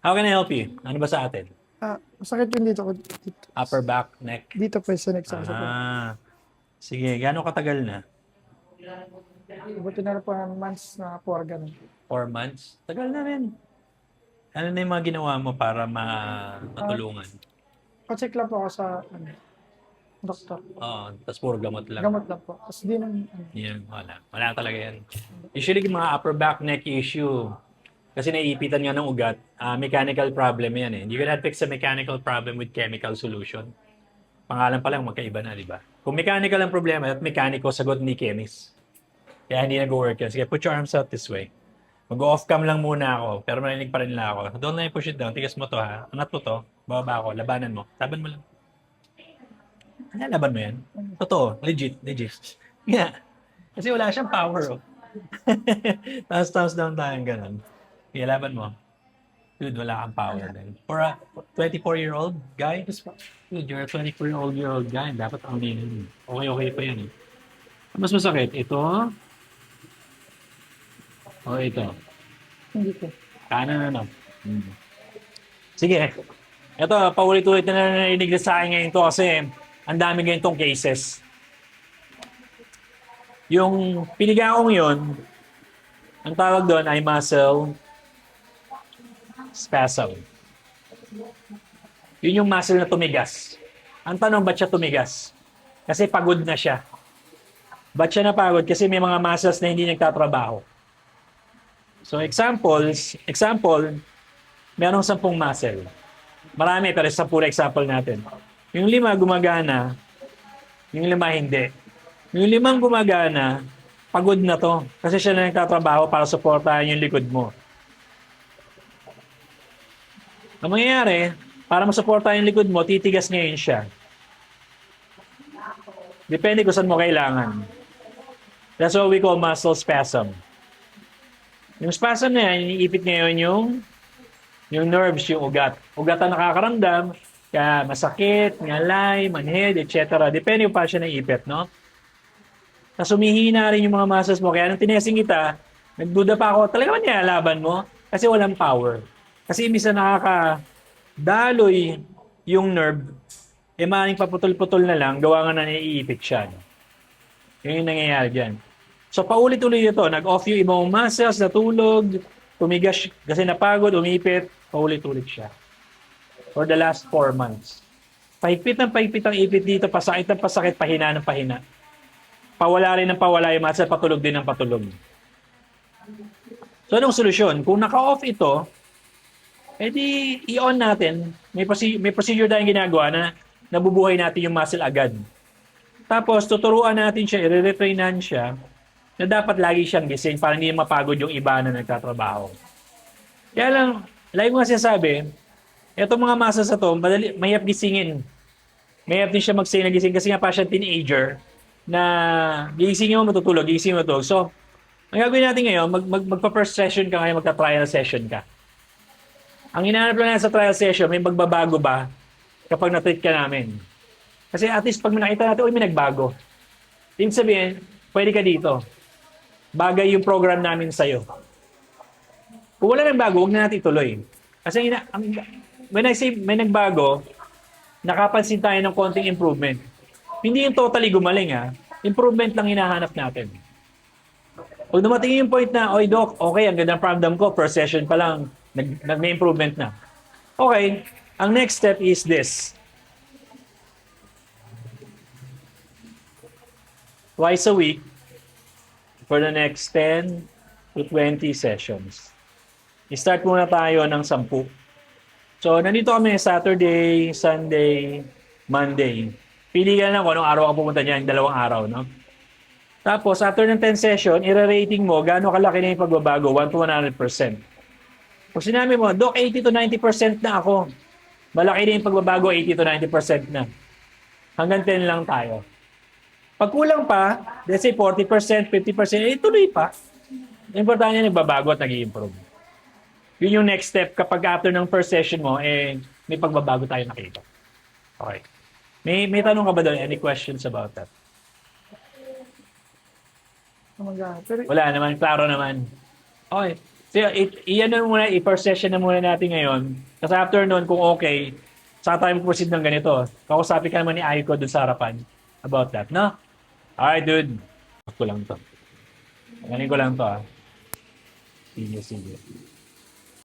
How can I help you? Ano ba sa atin? Masakit yung dito ko. Dito, Upper back, neck? dito po sa next sa po. Ah, sige. Gaano katagal na? Buti na lang po ng months na 4 ganun. 4 months? Tagal na rin. Ano na yung mga ginawa mo para Ah, matulungan? pa-check lang po ako sa doktor. Oo, tapos puro gamot lang. Gamot lang po. Tapos di nang Yan, wala. Wala talaga yan. Usually, yung mga upper back neck issue, kasi naiipitan nga ng ugat, mechanical problem yan eh. You cannot fix a mechanical problem with chemical solution. Pangalan pa lang magkaiba na, di ba? Kung mechanical ang problema at mekaniko, sagot ni chemist. Kaya hindi nag-work yan. Sige, put your arms out this way. Mag-off cam lang muna ako, pero marinig pa rin nila ako. Don't let me push it down. Tigas mo to ha. Angat mo to. Bababa ako. Labanan mo. Taban mo lang. Ano, laban mo yan? Totoo. Legit. Legit. Yeah. Kasi wala siyang power. Oh. Tapos down tayong ganun. Sige, laban mo. Dude, wala kang power din. For a 24-year-old guy, dude, you're a 24-year-old guy. Dapat aminin. Okay pa yan. Eh. Mas masakit, ito o ito. hindi po. Kanan na. Sige. Ito, paulit-ulit na narinig na sa akin ngayon to kasi ang dami ganitong cases. Yung pinigaong yun, ang tawag doon ay muscle spasm. Yun yung muscle na tumigas. Ang tanong, ba't siya tumigas? Kasi pagod na siya. Ba't siya napagod? Kasi may mga muscles na hindi nagtatrabaho. So example, merong 10 muscle. Marami, pero 10 example natin. Yung 5 gumagana, yung 5 hindi. Yung 5 gumagana, pagod na to. Kasi siya na nagtatrabaho para suportahan yung likod mo. Ang mangyayari, para masuportahan yung likod mo, titigas ngayon siya. Depende kung saan mo kailangan. That's what we call muscle spasm. Yung spasm na yan, iniipit ngayon yung nerves, yung ugat. Ugat ang nakakaramdam, kaya masakit, ngalay, manhid, etc. Depende kung paano siya naipit, no? Tapos humihina rin yung mga muscles mo. Kaya nung tinesting kita, nagduda pa ako, talaga ba nilalaban mo? Kasi walang power. Kasi imbis na nakakadaloy yung nerve, maaaring paputol-putol na lang, gawa nga na naiipit siya. No? Yun yung nangyayari dyan. So paulit-ulit ito, nag-off yung ibang muscles, natulog, tumigas kasi napagod, umipit, paulit-ulit siya. For the last 4 months. Pahigpit ng pahigpit ang ipit dito, pasakit ng pasakit, pahina ng pahina. Pawala rin ng pawala yung muscle, patulog din ng patulog. So anong solusyon? Kung naka-off ito, edi i-on natin. May procedure tayong ginagawa na nabubuhay natin yung muscle agad. Tapos tuturuan natin siya, i-retrainahan siya, na dapat lagi siyang gising para hindi mapagod yung iba na nagtatrabaho. Kaya lang, lagi ko nga sinasabi, etong mga muscles na to, mahirap gisingin. Mahirap din siya mag-stay na gising kasi nga pa siya teenager na gigisingin mo matutulog, gigisingin mo matutulog. So, ang gagawin natin ngayon, magpa-first session ka ngayon, magta-trial session ka. Ang hinahanap lang sa trial session, may magbabago ba kapag na-treat ka namin? Kasi at least pag nakita natin, uy, may nagbago. Ibig sabihin, pwede ka dito. Bagay yung program namin sa'yo. Kung wala nagbago, huwag na natin ituloy. Kasi when I say may nagbago, nakapansin tayo ng konting improvement. Hindi yung totally gumaling ha. Improvement lang hinahanap natin. Pag dumating yung point na, oy doc, okay, ang gandang paramdam ko, first session pa lang, may improvement na. Okay, ang next step is this. Twice a week, for the next 10 to 20 sessions. I-start muna tayo ng 10. So, nandito kami Saturday, Sunday, Monday. Pili ka lang kung anong araw ka pumunta niyan, 2 araw, no? Tapos, after ng 10 session, i-rating mo gaano kalaki na yung pagbabago, 1 to 100%. Kung sinabi mo, Doc, 80 to 90% na ako. Malaki na yung pagbabago, 80 to 90% na. Hanggang 10 lang tayo. Pag kulang pa, let's say 40%, 50%, tuloy pa. Importante yan, nagbabago at nag-i-improve. Yun yung next step kapag after ng first session mo, may pagbabago tayo nakita. Okay. May tanong ka ba doon? Any questions about that? Oh my God. Pero Wala naman, klaro naman. Okay. So, iyan na muna, i-first session na muna natin ngayon. Kasi after nun, kung okay, saka tayo proceed ng ganito. Kakusapin ka naman ni Aiko dun sa harapan about that, no? Alright, dude. Ako lang to. Galing ko lang to, ah. Sige, sige.